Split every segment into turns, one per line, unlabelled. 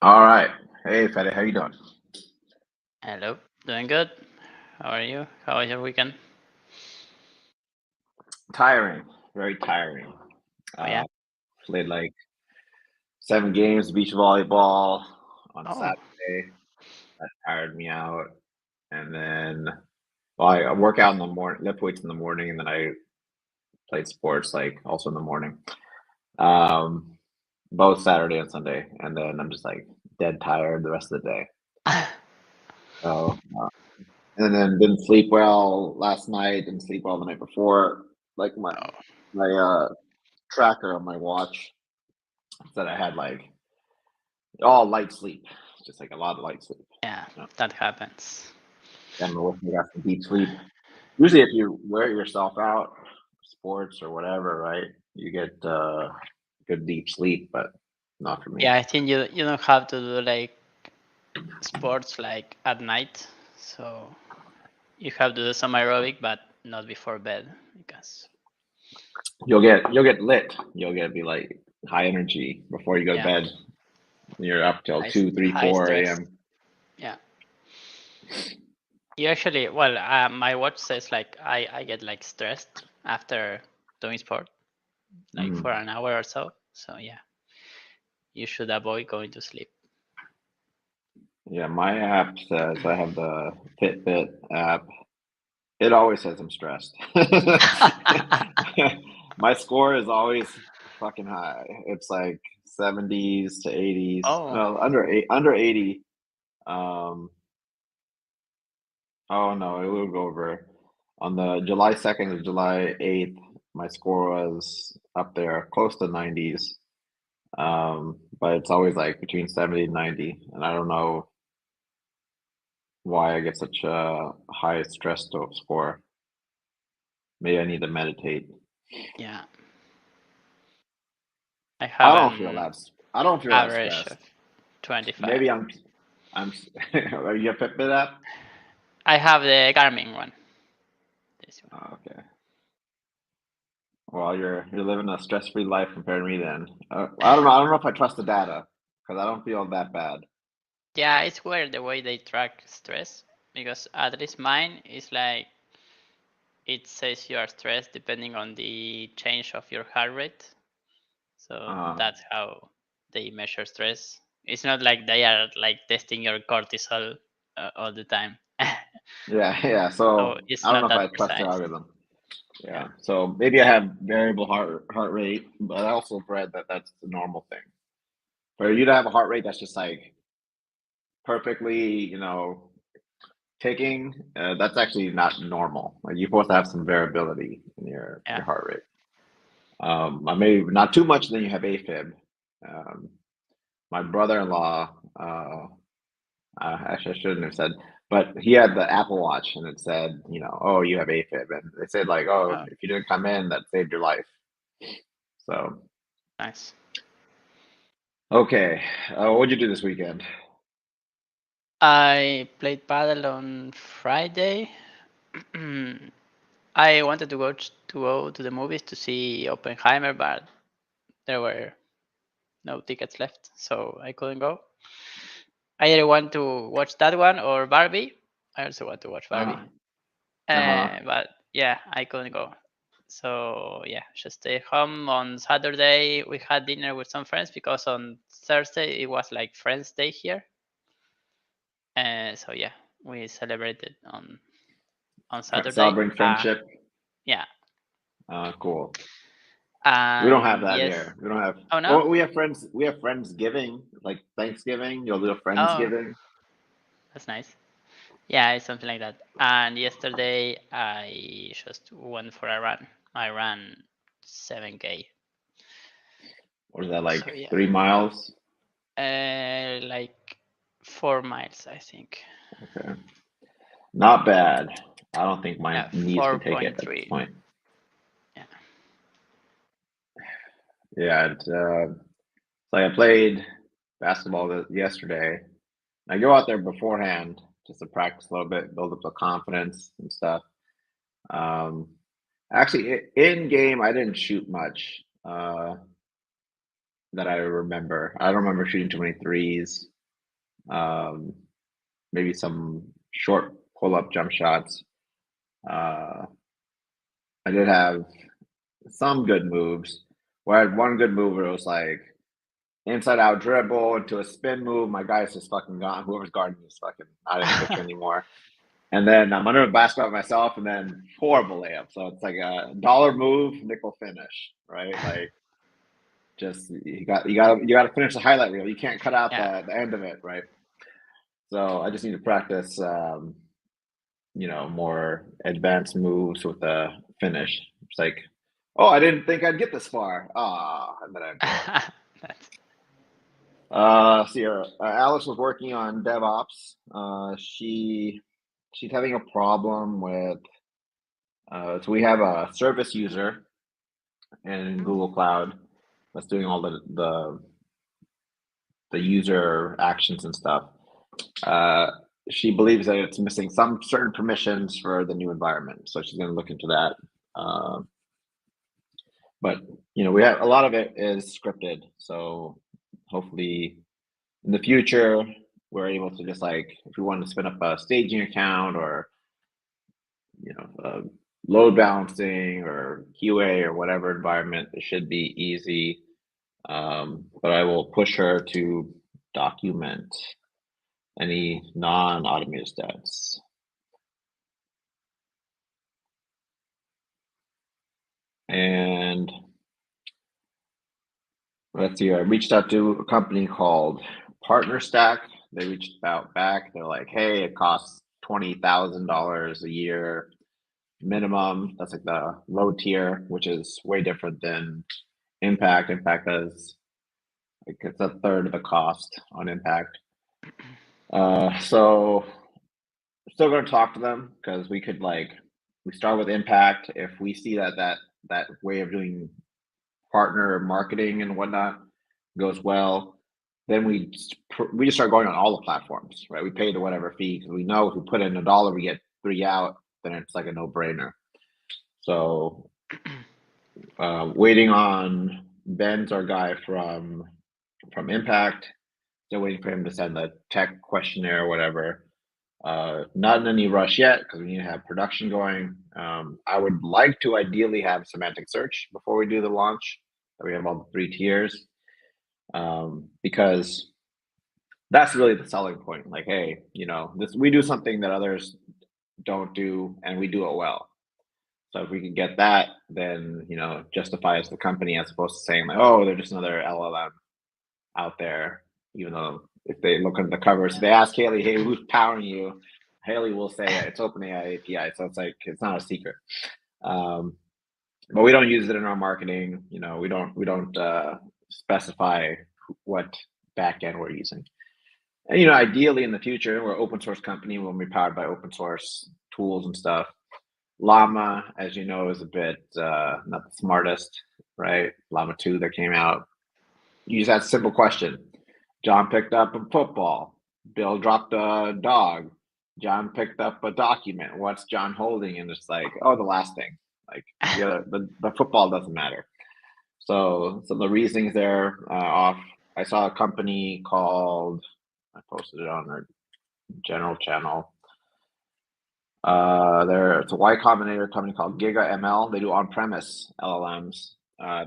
All right. Hey, Fede, how you doing?
Hello, doing good. How are you? How was your weekend?
Tiring, very tiring.
Oh yeah.
Uh, Played like 7 games beach volleyball on
Oh
Saturday. That tired me out. And then, well, I work out in the morning, lift weights in the morning, and then I played sports like also in the morning. Um, both Saturday and Sunday. And then I'm just like dead tired the rest of the day. So, and then didn't sleep well last night. Didn't sleep well the night before. Like my tracker on my watch said I had like all light sleep, just like a lot of light sleep.
yeah,
You know,
that happens.
and we're looking at some deep sleep. Usually, if you wear yourself out, sports or whatever, right, you get good deep sleep, but not for me.
Yeah, I think you don't have to do like sports like at night, so you have to do some aerobic, but not before bed because
You'll get lit. You'll get be like high energy before you go to
yeah,
bed. You're up till
high
2, 3,
high
4
stress.
a.m.
Yeah, you actually my watch says like I get like stressed after doing sport like for
Mm.
an hour or so. So yeah, you should avoid going to sleep.
Yeah, my app says I have the Fitbit app. It always says I'm stressed. My score is always fucking high. It's like 70s to 80s.
Oh,
No, under 80. Um, oh no, it will go over. On the July 2nd to July 8th, my score was up there close to 90s. But it's always like between 70 and 90, and I don't know why I get such a high score. Maybe I need to meditate.
yeah. I
I
have
don't feel
an
that. I don't feel that
average of
stressed.
25.
Maybe I'm. Are you a Fitbit app?
I have the Garmin one. This one.
Oh, okay. Well, you're living a stress-free life compared to me then. I don't know. I don't know if I trust the data because I don't feel that bad.
Yeah, it's weird the way they track stress because at least mine is like it says you are stressed depending on the change of your heart rate. So
Uh,
that's how they measure stress. It's not like they are like testing your cortisol all the time.
yeah, yeah.
So
So
it's
I don't know
not
if I
that
trust their
precise.
algorithm.
Yeah.
Yeah. So maybe I have variable heart rate, but I also read that that's the normal thing. For you to have a heart rate that's just like perfectly, ticking, that's actually not normal. Like you're supposed to have some variability in your
Yeah.
heart rate. Maybe not too much, then you have AFib. Um, my brother-in-law, actually, I shouldn't have said, but he had the Apple Watch and it said, oh, you have AFib. And they said, like, oh,
Oh,
if you didn't come in, that saved your life. So,
nice.
okay. What'd you do this weekend?
I played paddle on Friday. I wanted to go to the movies to see Oppenheimer, but there were no tickets left, so I couldn't go. I either want to watch that one or Barbie. I also want to watch Barbie,
Uh, uh-huh.
but yeah, I couldn't go. So yeah, just stay home. On Saturday we had dinner with some friends because on Thursday it was like Friends Day here, and so yeah, we celebrated on Saturday.
Celebrating friendship.
Yeah,
Cool. We don't have
and
that
yes.
here. We don't have,
Oh no.
well, we have friends. We have Friendsgiving, like Thanksgiving. You'll do a
Oh,
Friendsgiving.
that's nice. Yeah, it's something like that. And yesterday I just went for a run. I ran 7K.
What is that,
So
like
yeah,
3 miles?
like 4 miles, I think.
Okay. Not bad. I don't think my
Yeah,
knees can take it at this
4.3.
point.
Yeah.
Yeah, like I played basketball yesterday. I go out there beforehand just to practice a little bit, build up the confidence and stuff. Um, Actually, in game, I didn't shoot much. that I remember. I don't remember shooting too many threes. Maybe some short pull-up jump shots. I did have some good moves. Where I had one good move where it was like inside out dribble into a spin move. My guy's just fucking gone. Whoever's guarding me is fucking not in the picture anymore. And then I'm under the basket myself, and then horrible layup. So it's like a dollar move, nickel finish, right? Like just you got to finish the highlight reel. You can't cut out the end of it, right? So I just need to practice, more advanced moves with the finish. It's like, oh, I didn't think I'd get this far. And then I see her. Alice was working on DevOps. She's having a problem with. So we have a service user in Google Cloud that's doing all the user actions and stuff. She believes that it's missing some certain permissions for the new environment, so she's going to look into that. But we have a lot of it is scripted, so hopefully in the future we're able to just like if we want to spin up a staging account or load balancing or QA or whatever environment, it should be easy. But I will push her to document any non-automated stats. And let's see, I reached out to a company called Partner Stack. They reached out back. They're like, hey, it costs $20,000 a year minimum. That's like the low tier, which is way different than Impact. Impact has like it's a third of the cost on Impact. So still going to talk to them because we could we start with Impact. If we see that way of doing partner marketing and whatnot goes well, then we just start going on all the platforms, right? We pay the whatever fee because we know if we put in $1, we get 3 out. Then it's like a no-brainer. So waiting on Ben's our guy from Impact. Still waiting for him to send the tech questionnaire or whatever. Not in any rush yet because we need to have production going. I would like to ideally have semantic search before we do the launch. That we have all the 3 tiers, because that's really the selling point. Like, hey, we do something that others don't do, and we do it well. So if we can get that, then justifies the company as opposed to saying like, oh, they're just another LLM out there. Even though if they look at the covers, they ask Haly, hey, who's powering you? Haly will say it's OpenAI API, so it's like it's not a secret. But we don't use it in our marketing. We don't specify what backend we're using. And ideally in the future, we're an open source company. We'll be powered by open source tools and stuff. Llama, as you know, is a bit not the smartest, right? Llama 2 that came out. You just ask a simple question. John picked up a football. Bill dropped a dog. John picked up a document. What's John holding? And it's like, oh, the last thing. Like the football doesn't matter. So the reasonings there off. I saw a company called, I posted it on our general channel. It's a Y Combinator company called Giga ML. They do on-premise LLMs.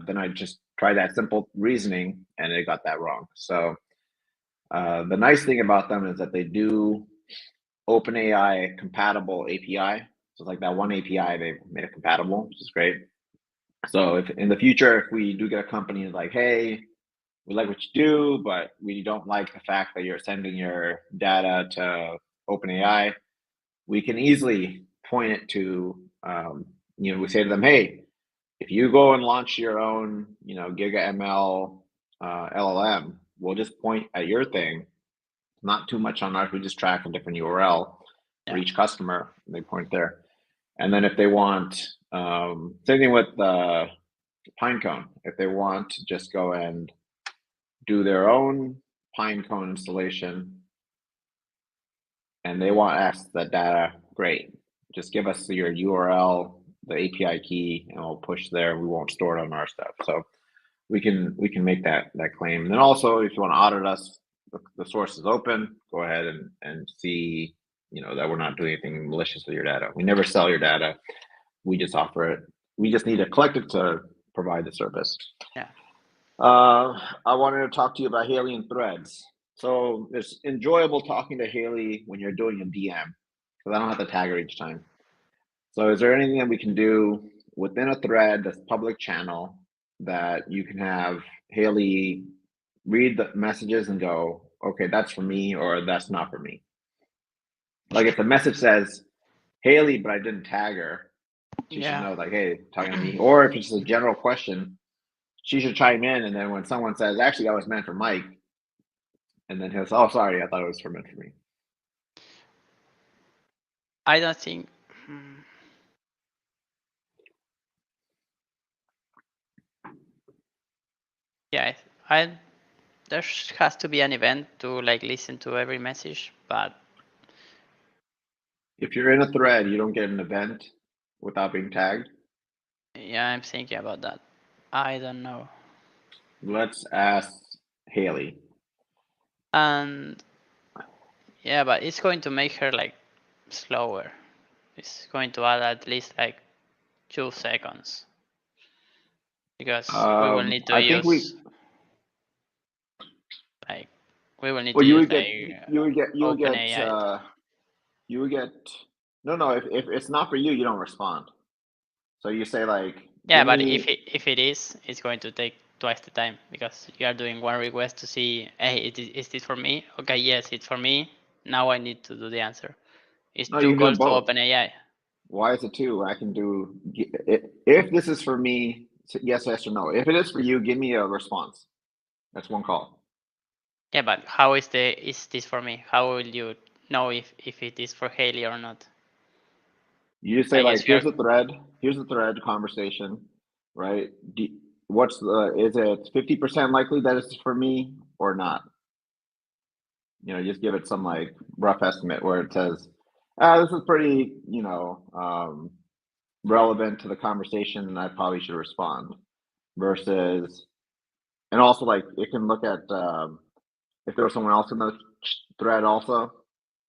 Then I just tried that simple reasoning and it got that wrong. So the nice thing about them is that they do OpenAI compatible API. So it's like that one API, they've made it compatible, which is great. So if in the future, if we do get a company like, hey, we like what you do, but we don't like the fact that you're sending your data to OpenAI, we can easily point it to, we say to them, hey, if you go and launch your own, Giga ML LLM, we'll just point at your thing, not too much on ours. We just track a different URL for each customer. And they point there. And then if they want, same thing with Pinecone. If they want to just go and do their own Pinecone installation and they want access to that data, great. Just give us your URL, the API key, and we'll push there. We won't store it on our stuff. So we can make that claim. And then also, if you want to audit us, the source is open. Go ahead and see, that we're not doing anything malicious with your data. We never sell your data. We just offer it. We just need a collective to provide the service.
Yeah.
I wanted to talk to you about Haly and Threads. So it's enjoyable talking to Haly when you're doing a DM, because I don't have to tag her each time. So is there anything that we can do within a thread that's public channel that you can have Haly read the messages and go, okay, that's for me, or that's not for me? Like if the message says Haly, but I didn't tag her, she should know, like, hey, talking to me. Or if it's a general question, she should chime in, and then when someone says, actually, that was meant for Mike, and then he'll say, oh, sorry, I thought it was meant for me.
I don't think. Yeah, there has to be an event to like listen to every message, but
if you're in a thread, you don't get an event without being tagged.
Yeah, I'm thinking about that. I don't know.
Let's ask Haly.
And yeah, but it's going to make her like slower. It's going to add at least like 2 seconds, because we will need to use like we will need to
you
use
would get
OpenAI.
you would get no if it's not for you, you don't respond. So you say like,
yeah, but if it is, it's going to take twice the time, because you are doing one request to see, hey, is this for me? Okay, yes, it's for me. Now I need to do the answer. It's
no,
2
you can do
calls to
both.
OpenAI.
Why is it 2? I can do, if this is for me, yes or no. If it is for you, give me a response. That's 1 call.
Yeah, but how is this for me? How will you know if it is for Haly or not?
You just say like, here's the thread conversation, right? Is it 50% likely that it's for me or not? Just give it some like rough estimate where it says, this is pretty, relevant to the conversation, and I probably should respond. Versus, and also like it can look at if there was someone else in the thread also.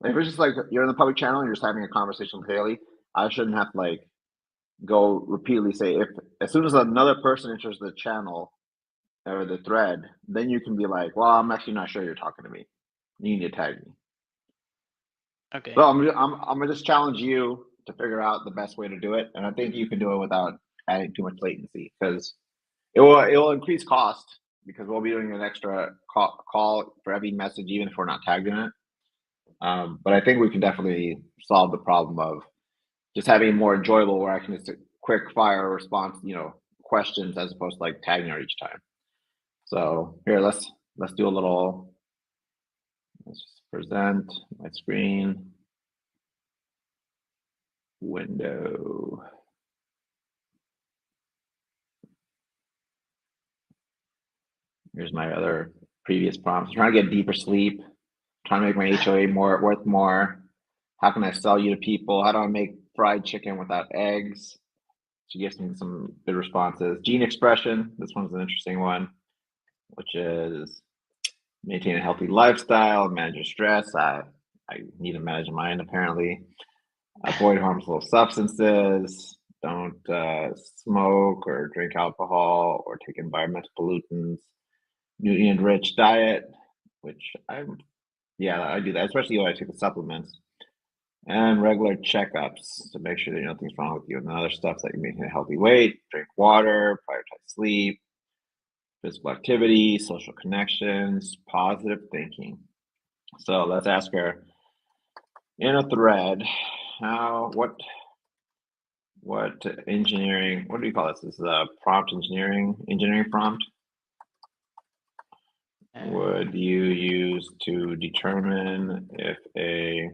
Like, if it's just like you're in the public channel and you're just having a conversation with Haly, I shouldn't have to like go repeatedly say, if as soon as another person enters the channel or the thread, then you can be like, well, I'm actually not sure you're talking to me. You need to tag me.
Okay.
So I'm gonna just challenge you to figure out the best way to do it, and I think you can do it without adding too much latency, because it will increase cost, because we'll be doing an extra call for every message, even if we're not tagged in it. But I think we can definitely solve the problem of just having it more enjoyable, where I can just quick fire response, questions, as opposed to like tagging her each time. So here, let's do a little. Let's just present my screen. Window. Here's my other previous prompts. I'm trying to get deeper sleep. Trying to make my HOA worth more. How can I sell you to people? How do I make fried chicken without eggs? She gives me some good responses. Gene expression. This one's an interesting one, which is maintain a healthy lifestyle, manage your stress. I need to manage mine, apparently. Avoid harmful substances. Don't smoke or drink alcohol or take environmental pollutants. Nutrient-rich diet, which I do that, especially when I take the supplements. And regular checkups to make sure that nothing's wrong with you. And other stuff that you maintain a healthy weight, drink water, prioritize sleep, physical activity, social connections, positive thinking. So let's ask her in a thread, what engineering, what do you call this? This is a prompt engineering prompt. Would you use to determine if a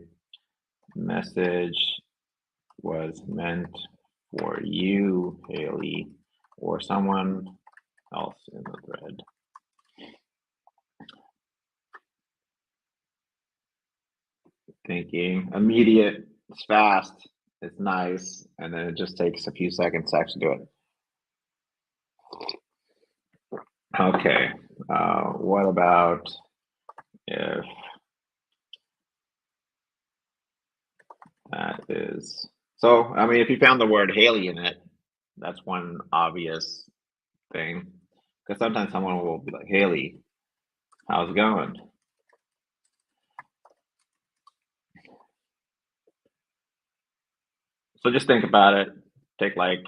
message was meant for you, Haly, or someone else in the thread? Thinking. Immediate, it's fast, it's nice, and then it just takes a few seconds to actually do it. Okay. What about if that is so? I mean, if you found the word Haly in it, that's one obvious thing. Because sometimes someone will be like, Haly, how's it going? So just think about it. Take like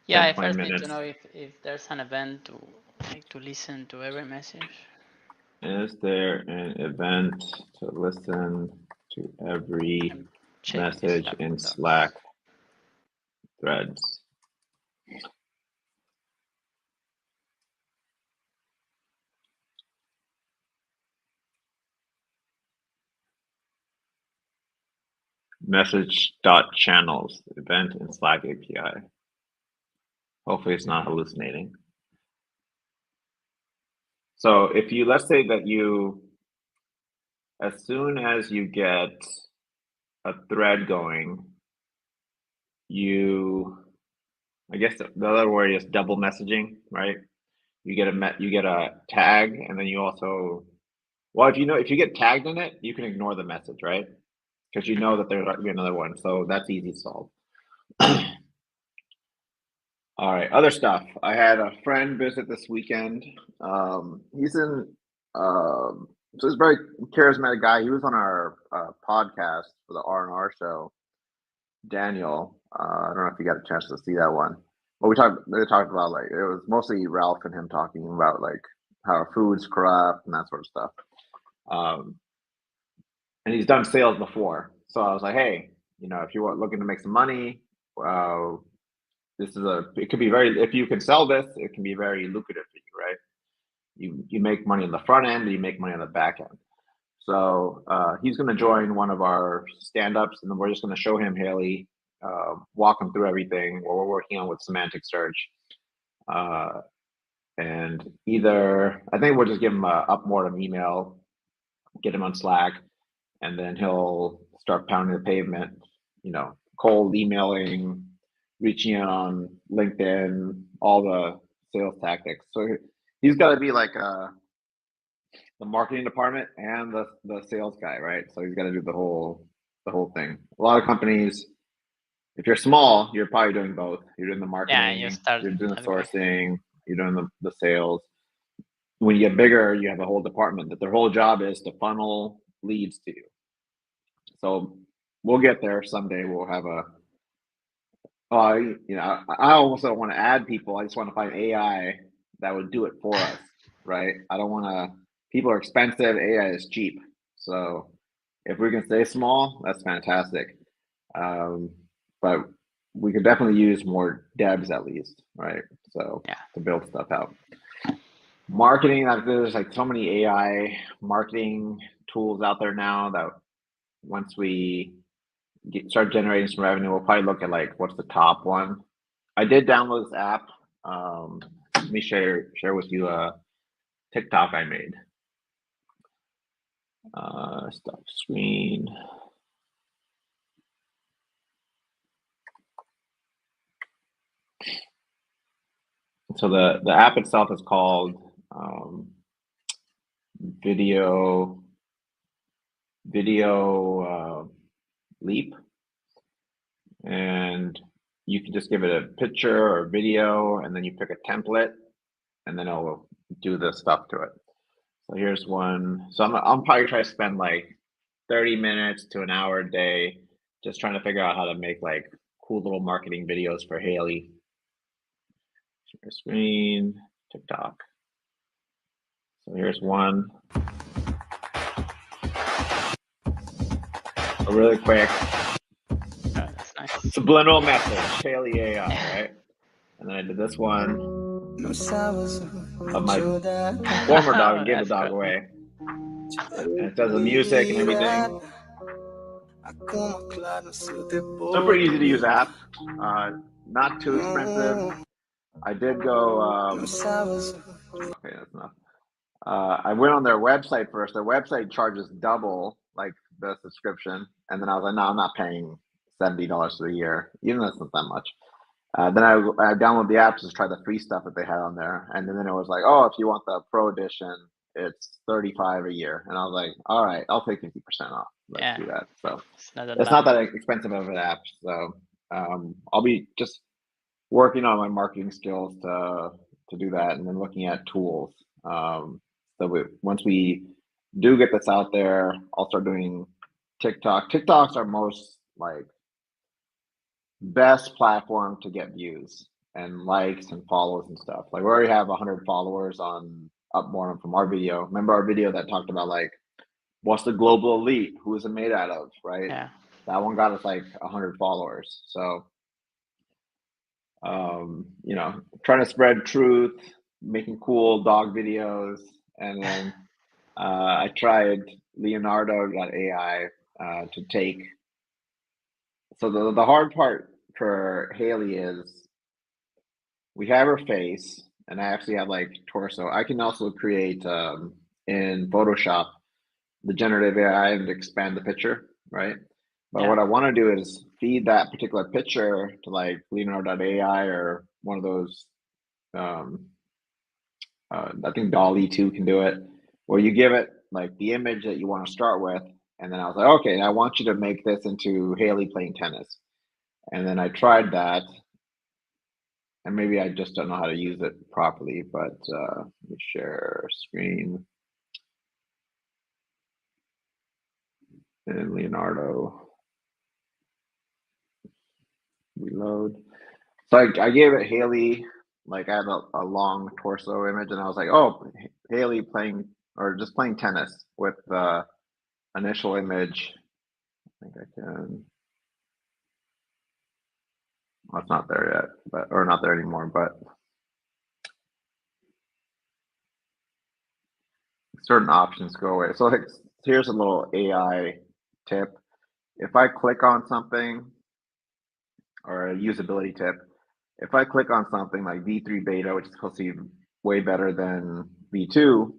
Yeah,
10,
I
20
first need
minutes.
to know if there's an event to listen to every message.
Is there an event to listen to every
Check
message
Slack
in
docs.
Slack threads? Message.channels event in Slack API. Hopefully it's not hallucinating. So if you, let's say that you, as soon as you get a thread going, I guess the other word is double messaging, right? You get a tag, and then you also, well, if you get tagged in it, you can ignore the message, right? Because you know that there's going to be another one, so that's easy to solve. All right, other stuff. I had a friend visit this weekend. He's in, so he's a very charismatic guy. He was on our podcast for the R&R show. Daniel, I don't know if you got a chance to see that one, but they talked about like, it was mostly Ralph and him talking about like how food's corrupt and that sort of stuff. And he's done sales before. So I was like, hey, if you are looking to make some money, uh, it could be if you can sell this, it can be very lucrative for you, right? You make money on the front end, you make money on the back end. So he's going to join one of our stand-ups, and then we're just going to show him Haly, walk him through everything, what we're working on with semantic search. And I think we'll just give him a Upmortem email, get him on Slack, and then he'll start pounding the pavement, cold emailing, reaching out on LinkedIn, all the sales tactics. So he's got to be like the marketing department and the sales guy, right? So he's got to do the whole thing. A lot of companies, if you're small, you're probably doing both. You're doing the marketing, you're doing the sourcing, you're doing the sales. When you get bigger, you have a whole department that their whole job is to funnel leads to you. So we'll get there someday. We'll have I almost don't want to add people. I just want to find AI that would do it for us, right? I don't want to. People are expensive. AI is cheap. So if we can stay small, that's fantastic. But we could definitely use more devs at least, right? So to build stuff out. Marketing, there's like so many AI marketing tools out there now that once we start generating some revenue, we'll probably look at like what's the top one. I did download this app. Let me share with you a TikTok I made. Stop screen. So the app itself is called Video Leap, and you can just give it a picture or video, and then you pick a template, and then it'll do the stuff to it. So here's one. So I'm probably trying to spend like 30 minutes to an hour a day just trying to figure out how to make like cool little marketing videos for Haly. Share screen, TikTok. So here's one. So really quick.
That's nice.
Subliminal message, Haly AI, right? And then I did this one. Of my former dog and gave the dog away. And it does the music and everything. So pretty easy to use app. Not too expensive. I did go. Okay, that's enough. I went on their website first. Their website charges double, like the subscription, and then I was like, no, I'm not paying $70 for the year, even though it's not that much. Then I downloaded the app to try the free stuff that they had on there, and then it was like, oh, if you want the pro edition, it's $35 a year, and I was like, all right, I'll take 50% off. Let's do that. So
it's not that
it's
bad.
not that expensive of an app. So I'll be just working on my marketing skills to do that, and then looking at tools. Once we do get this out there, I'll start doing TikTok. TikToks are most like best platform to get views and likes and follows and stuff. Like we already have 100 followers on Upmore from our video. Remember our video that talked about like what's the global elite? Who is it made out of? Right.
Yeah.
That one got us like 100 followers. So trying to spread truth, making cool dog videos, and then I tried Leonardo.ai to take. So the hard part for Haly is we have her face, and I actually have like torso. I can also create in Photoshop the generative AI and expand the picture, right? But what I want to do is feed that particular picture to like Leonardo.ai or one of those. I think Dolly 2 can do it, where you give it like the image that you want to start with, and then I was like, okay, I want you to make this into Haly playing tennis, and then I tried that, and maybe I just don't know how to use it properly. But let me share screen in Leonardo. Reload. So I gave it Haly, like I had a long torso image, and I was like, oh, Haly playing or just playing tennis with the initial image. I think I can. Well, it's not there yet, or not there anymore, but certain options go away. So here's a little AI tip. If I click on something, or a usability tip, if I click on something like V3 beta, which is supposed to be way better than V2,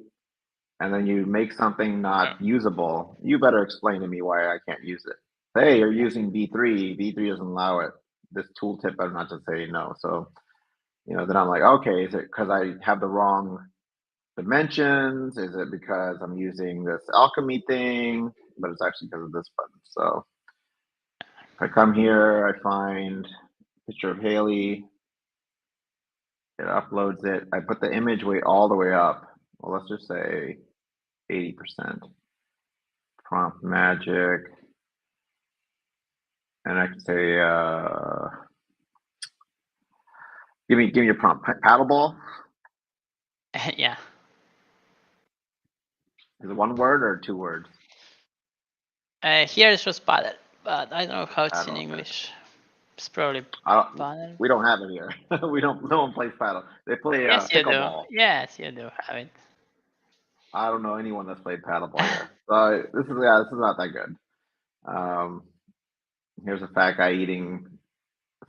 and then you make something not usable, you better explain to me why I can't use it. Hey, you're using V3. V3 doesn't allow it. This tooltip better not just say no. So, then I'm like, okay, is it because I have the wrong dimensions? Is it because I'm using this alchemy thing? But it's actually because of this button. So if I come here, I find a picture of Haly. It uploads it. I put the image weight all the way up. Well, let's just say 80%. Prompt magic. And I can say, give me your prompt. Paddleball.
Yeah.
Is it one word or 2 words?
Here it's just paddle, but I don't know how it's in English. It's probably paddle.
We don't have it here. No one plays paddle. They play
Yes, you do.
pickleball.
Yes, you do have it.
I don't know anyone that's played paddleball here. So this is not that good. Here's a fat guy eating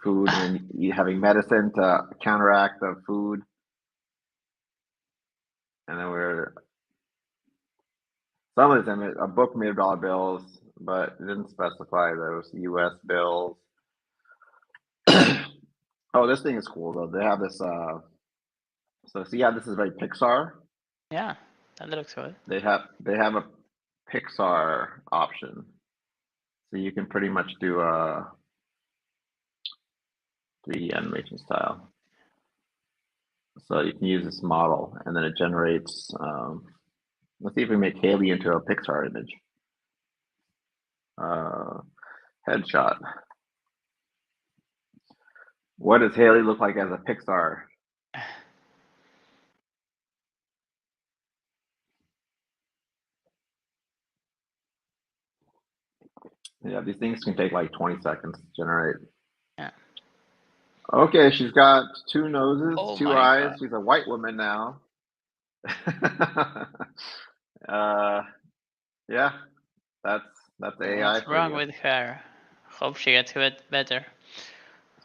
food and then having medicine to counteract the food. And then some of them, a book made of dollar bills, but it didn't specify those US bills. Oh, this thing is cool though. They have this. So see how this is very Pixar.
Yeah, that looks good.
They have a Pixar option, so you can pretty much do a 3D animation style. So you can use this model, and then it generates. Let's see if we make Haly into a Pixar image. Headshot. What does Haly look like as a Pixar? Yeah, these things can take like 20 seconds to generate.
Yeah.
Okay, she's got 2 noses,
Oh
2
my
eyes.
God.
She's a white woman now. Yeah, that's AI
What's
for
wrong
you.
with her? Hope she gets better.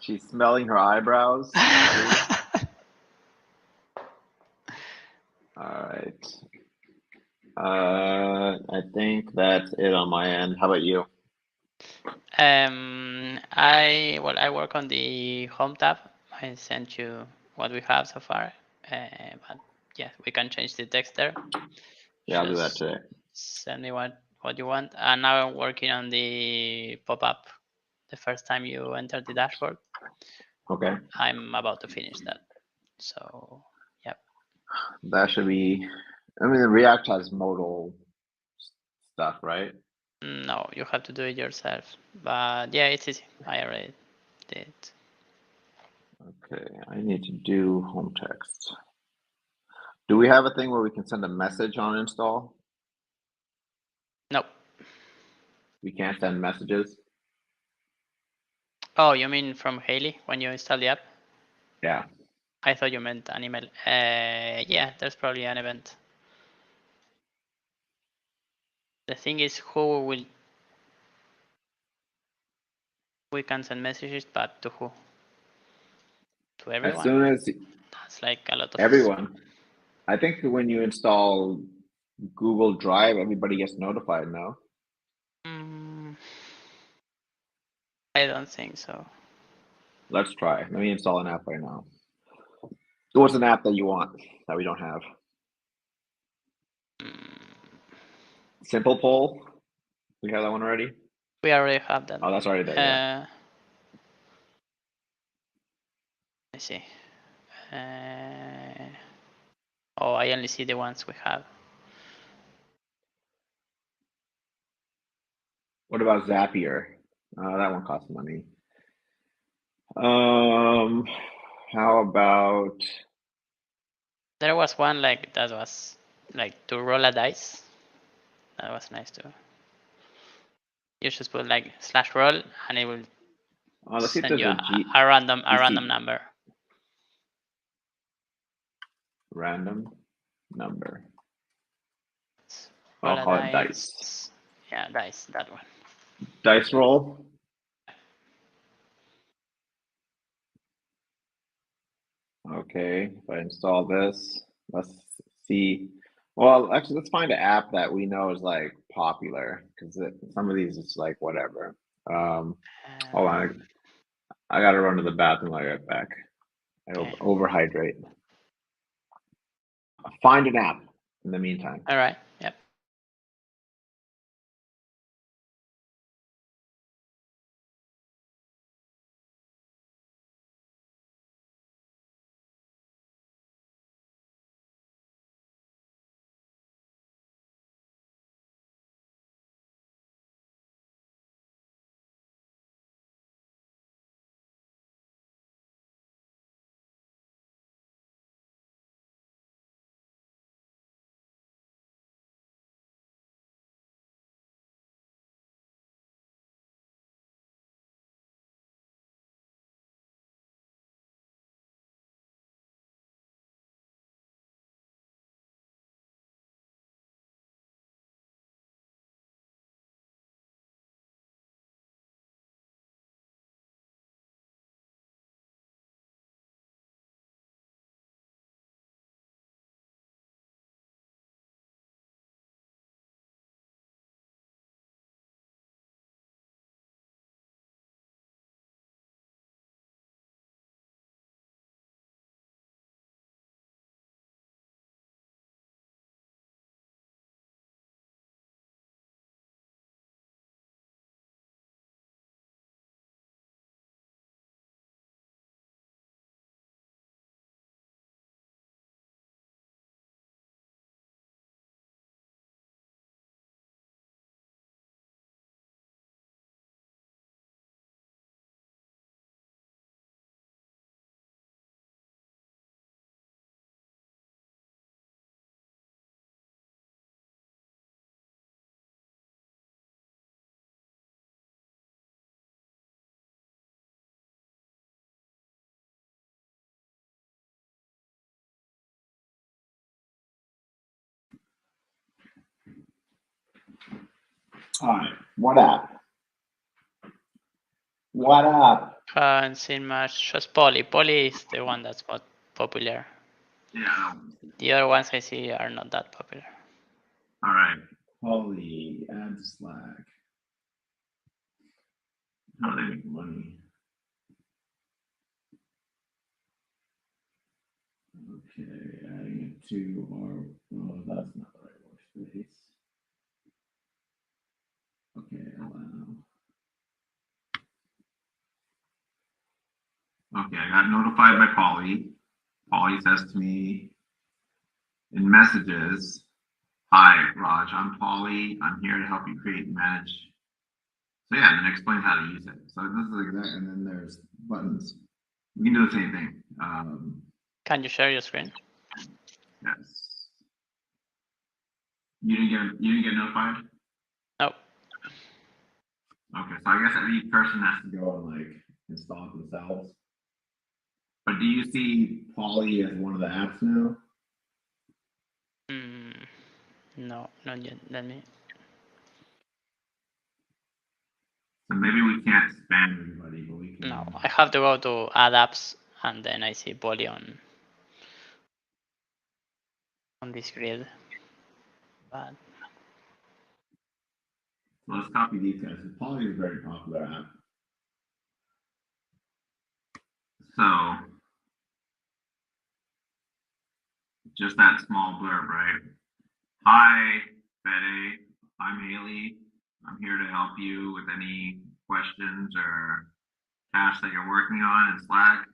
She's smelling her eyebrows. All right. I think that's it on my end. How about you?
I work on the home tab, I sent you what we have so far, but yeah, we can change the text there.
Yeah, I'll do that
Just
today.
send me what you want. And now I'm working on the pop-up. The first time you enter the dashboard,
Okay.
I'm about to finish that. So yeah,
That should be. I mean, the React has modal stuff, right?
no, you have to do it yourself. But yeah, it's easy. I already did.
Okay, I need to do home text. Do we have a thing where we can send a message on install?
No.
We can't send messages?
Oh, you mean from Haly when you install the app?
Yeah.
I thought you meant an email. Yeah, there's probably an event. The thing is, who will we can send messages, but to who? To everyone?
As soon as
That's like a lot of
everyone. I think when you install Google Drive, everybody gets notified now.
I don't think so.
Let's try. Let me install an app right now. What's an app that you want that we don't have? Simple Poll. We have that one already.
We already have that.
Oh, that's already there. Yeah.
Let's see. Oh, I only see the ones we have.
What about Zapier? That one costs money. How about?
There was one like that was like to roll a dice. That was nice too. You just put like /roll and it will
Let's see if
send
there's
you
a
random number.
Random number.
Roll
I'll
a
call it dice.
Yeah, dice, that one.
Dice roll. Okay, if I install this, let's see. Well, actually, let's find an app that we know is like popular because some of these is like whatever. Hold on, I gotta run to the bathroom. I'll get back. I overhydrate. Find an app in the meantime.
All right. Yep.
All right, what app? What app?
Haven't seen much. Just Poly. Poly is the one that's more popular.
Yeah.
The other ones I see are not that popular.
All right. Holy, add Slack. How do they make money? Okay, adding it to our, oh, that's not the right workspace. Okay, allow. Okay, I got notified by Polly. Polly says to me in messages, "Hi, Raj, I'm Polly. I'm here to help you create and manage." So yeah, and then explain how to use it. So this is exact, and then there's buttons. We can do the same thing.
Can you share your screen?
Yes. You didn't get notified?
No.
Okay, so I guess every person has to go and like install it themselves. But do you see Poly as one of the apps now?
No, not yet. Let me.
So maybe we can't spam everybody, but we can.
No, I have to go to add apps, and then I see Poly on this grid. But
So let's copy these guys. Poly is a very popular app. So just that small blurb, right? Hi, Fede. I'm Haly. I'm here to help you with any questions or tasks that you're working on in Slack.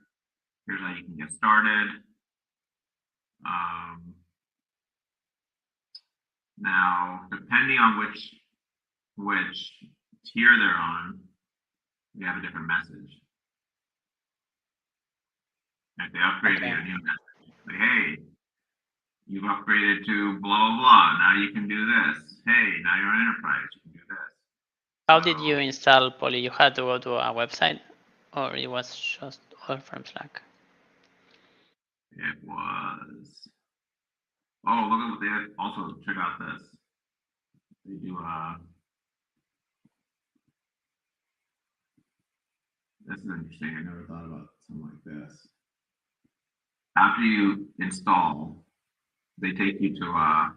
Here's how you can get started. Now, depending on which tier they're on, we have a different message. If they upgrade, they get a new message. Like, hey, you've upgraded to blah, blah, blah. Now you can do this. Hey, now you're an enterprise. You can do this.
how did you install Poly? You had to go to a website, or it was just all from Slack?
It was. Oh, look at what they had. Also, check out this. They do this is interesting. I never thought about something like this. After you install, they take you to a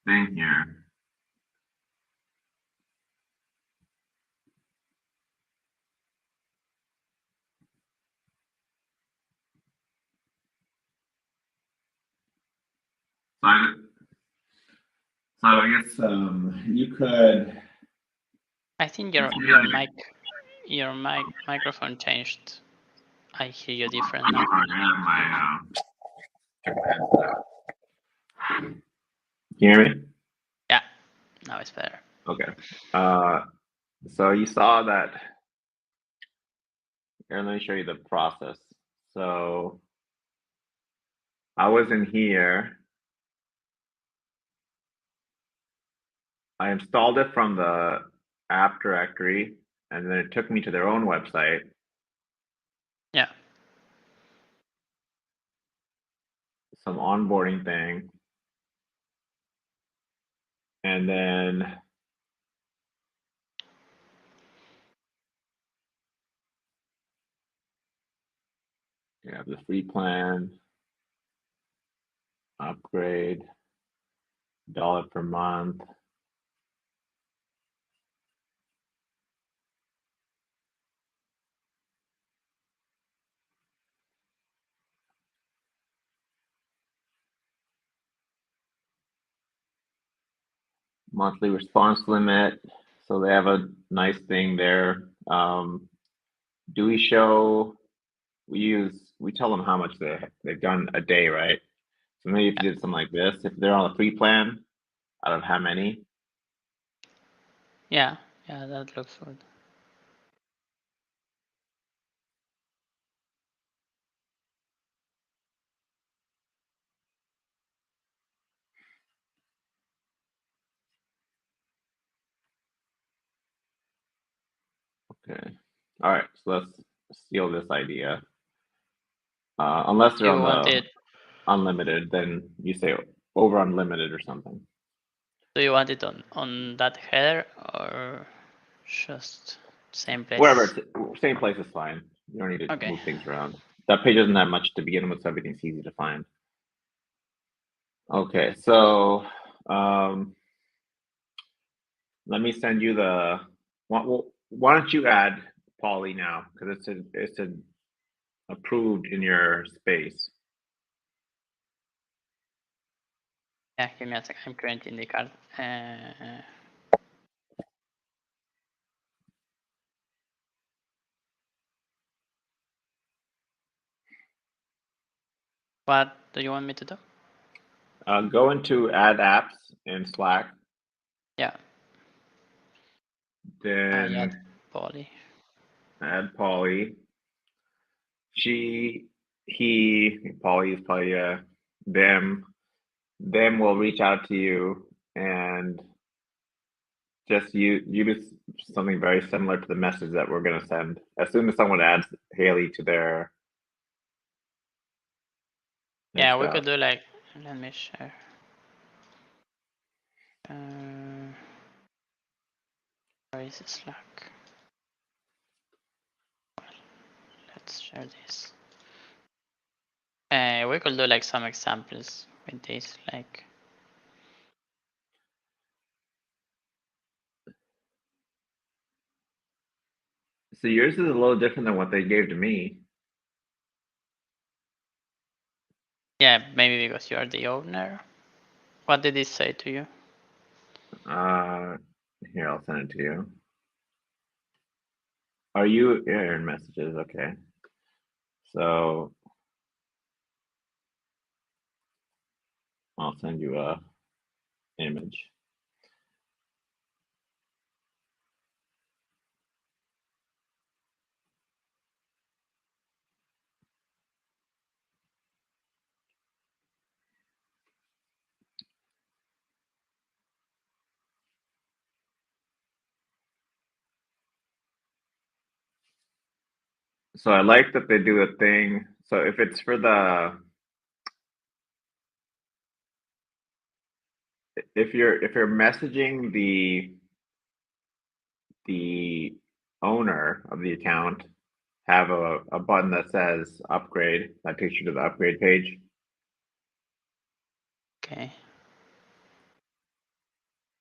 thing here. So I guess you could.
I think your microphone changed. I hear you different now.
I have my. Can you hear me?
Yeah, now it's better.
Okay. So you saw that. Here, let me show you the process. So I was in here. I installed it from the app directory, and then it took me to their own website.
Yeah.
Some onboarding thing. And then you have the free plan, upgrade, $1 per month. Monthly response limit. So they have a nice thing there. Do we show? We tell them how much they've done a day, right? So maybe if you did something like this, if they're on a free plan, out of how many?
Yeah, that looks good.
Okay. All right. So let's steal this idea. Unless they're
You
on
want
the
it?
unlimited, then you say over unlimited or something.
Do you want it on that header or just same place?
Wherever, same place is fine. You don't need to
Okay.
move things around. That page doesn't have much to begin with, so everything's easy to find. Okay, so let me send you the. Why don't you add Polly now? Because it's approved in your space.
Yeah, give me a second. I'm creating the card. What do you want me to do?
Go into add apps in Slack.
Yeah.
Then
Add Poly.
add Polly. Polly is probably them. Them will reach out to you and just you do something very similar to the message that we're going to send. As soon as someone adds Haly to their
Yeah, we
stuff.
could do like, let me share. Where is Slack? Let's share this. We could do like some examples with this, like.
So yours is a little different than what they gave to me.
Yeah, maybe because you are the owner. What did it say to you?
Here, I'll send it to you. Are you in messages? Okay. So I'll send you a image. So I like that they do a thing. So if it's for if you're messaging the owner of the account, have a button that says upgrade that takes you to the upgrade page.
Okay.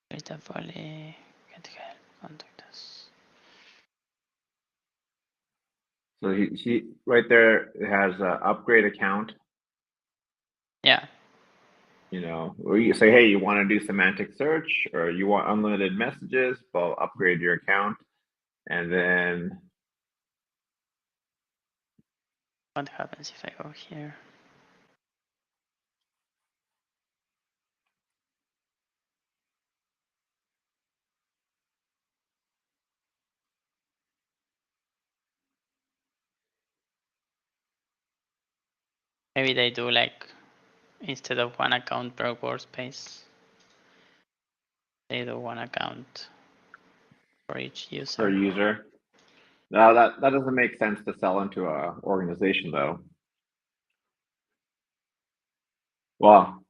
Data Poly, get help, contact us.
So he right there has a upgrade account.
Yeah.
You know, or you say, hey, you want to do semantic search or you want unlimited messages, well, upgrade your account. And then
What happens if I go here? Maybe they do like, instead of one account per workspace, they do one account for each user.
per user. No, that doesn't make sense to sell into a organization though. Well,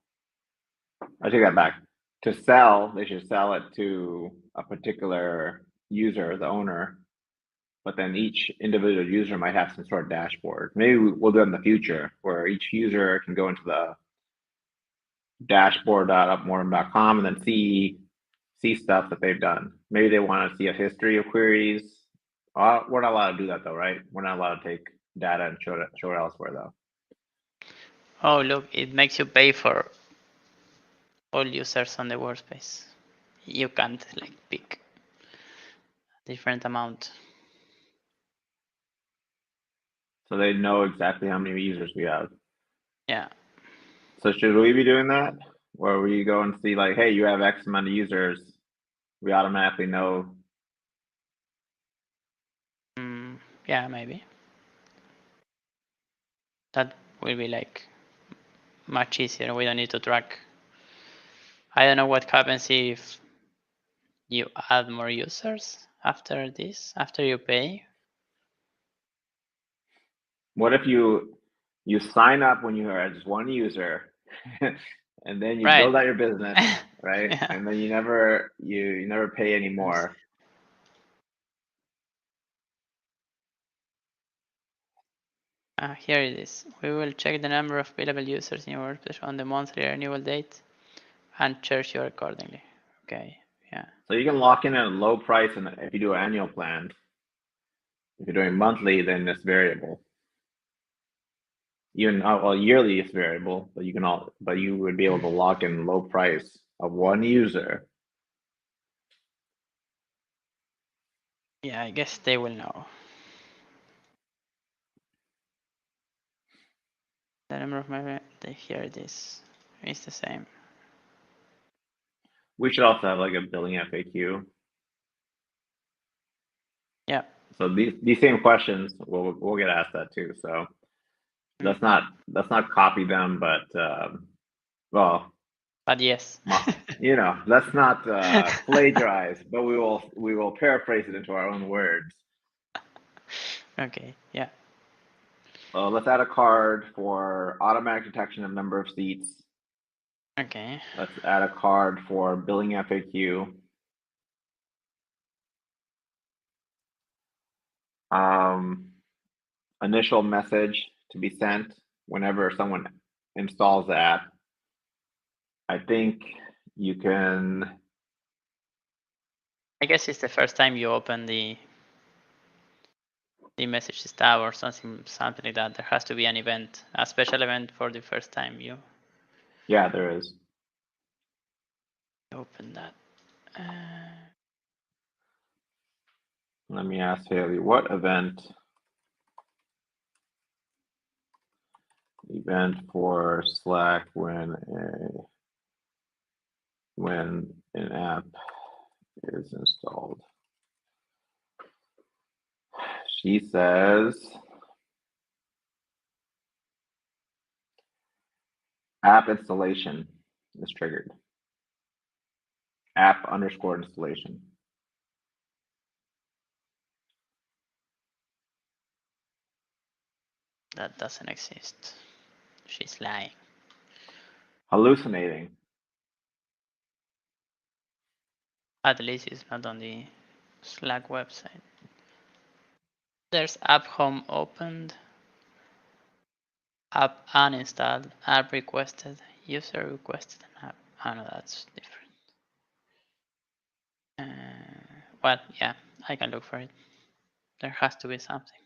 I take that back. To sell, they should sell it to a particular user, the owner, but then each individual user might have some sort of dashboard. Maybe we'll do it in the future where each user can go into the dashboard.upmortem.com and then see stuff that they've done. Maybe they want to see a history of queries. We're not allowed to do that though, right? We're not allowed to take data and show it elsewhere though.
Oh, look, it makes you pay for all users on the workspace. You can't like pick a different amount.
So they know exactly how many users we have.
Yeah.
So should we be doing that? Where we go and see like, hey, you have X amount of users, we automatically know.
Yeah, maybe. That will be like much easier. We don't need to track. I don't know what happens if you add more users after this, after you pay.
What if you sign up when you are just one user and then you
Right.
build out your business, right?
Yeah.
And then you never pay anymore.
Here it is. We will check the number of billable users in your workspace on the monthly renewal date and charge you accordingly. Okay, yeah.
So you can lock in at a low price, and if you do an annual plan, if you're doing monthly, then it's variable. Well, yearly is variable, but you would be able to lock in low price of one user.
Yeah, I guess they will know. The number of my they hear this is the same.
We should also have like a billing FAQ.
Yeah.
So these same questions, we'll get asked that too. So let's not copy them, but well,
But yes.
let's not plagiarize, but we will paraphrase it into our own words.
Okay. Yeah.
Let's add a card for automatic detection of number of seats.
Okay.
Let's add a card for billing FAQ. Initial message to be sent whenever someone installs the app. I think you can.
I guess it's the first time you open the messages tab or something like that. There has to be an event, a special event for the first time you
Yeah, there is.
open that.
Let me ask Haly, what event for Slack when an app is installed? She says app installation is triggered. App _ installation.
That doesn't exist. She's lying.
Hallucinating.
At least it's not on the Slack website. There's app home opened, app uninstalled, app requested, user requested an app. Oh no, that's different. Well, yeah, I can look for it. There has to be something.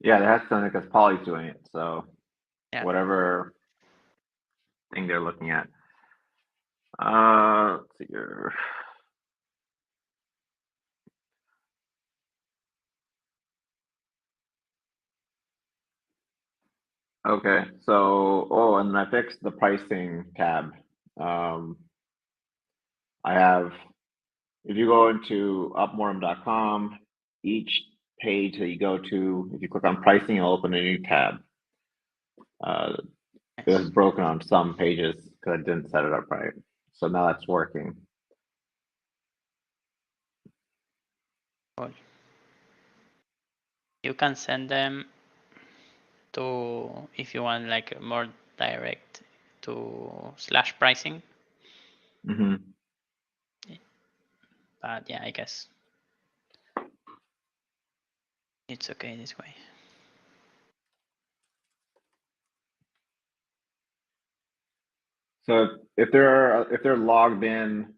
Yeah, that has to something because Polly's doing it. So
Yeah.
whatever thing they're looking at. Let's see here. Okay, so and I fixed the pricing tab. I have, if you go into upmortem.com, each page that you go to, if you click on pricing, it'll open a new tab. It was broken on some pages because I didn't set it up right. So now that's working.
Cool. You can send them to, if you want like more direct, to slash pricing.
Mm-hmm.
But yeah, I guess it's okay this way.
So if they're logged in,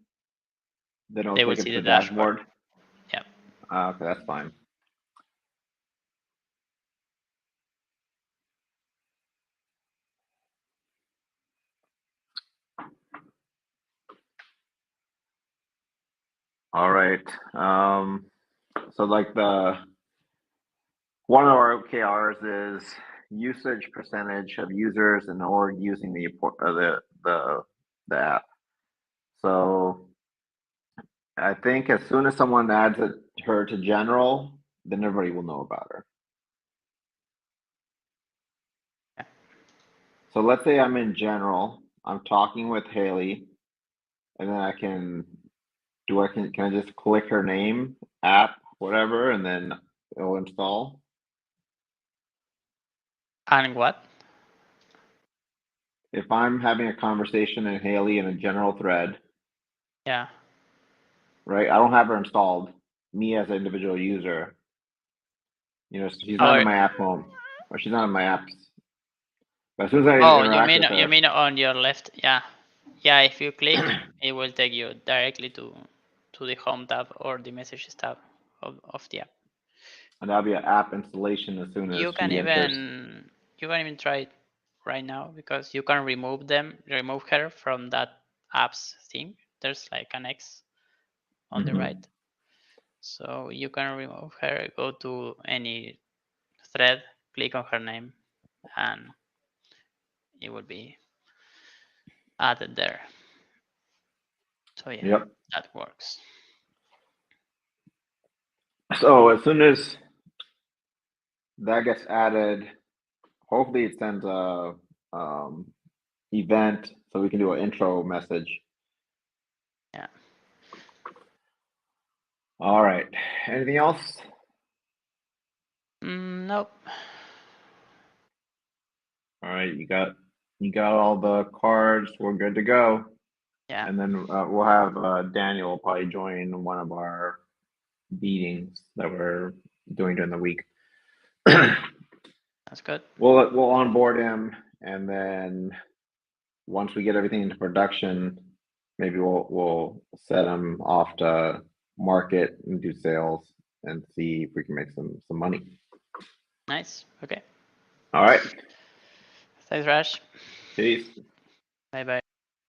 then it'll
They will
take it
see
to
the
the dashboard.
Yeah.
Okay, that's fine. All right. So like one of our OKRs is usage percentage of users in the org using the app. So I think as soon as someone adds her to general, then everybody will know about her.
Yeah.
So let's say I'm in general, I'm talking with Haly, and then can I just click her name, app, whatever, and then it'll install?
And what?
If I'm having a conversation in Haly in a general thread,
Yeah.
right? I don't have her installed, me as an individual user. She's not in my app home, or she's not in my apps. But as soon as I interact with her,
you mean on your left? Yeah. Yeah, if you click, it will take you directly to the home tab or the messages tab of the app.
And that'll be an app installation as soon as
You can
she enters.
even try it right now because you can remove her from that apps thing. There's like an X on the right. So you can remove her, go to any thread, click on her name, and it will be added there. So yeah,
Yep.
that works.
So as soon as that gets added, hopefully it sends a event so we can do an intro message.
Yeah.
All right. Anything else?
Nope.
All right. You got all the cards. We're good to go.
Yeah.
And then we'll have Daniel probably join one of our meetings that we're doing during the week.
That's good.
We'll onboard him, and then once we get everything into production, maybe we'll set him off to market and do sales and see if we can make some money.
Nice. Okay.
All right.
Thanks, Raj.
Peace.
Bye bye.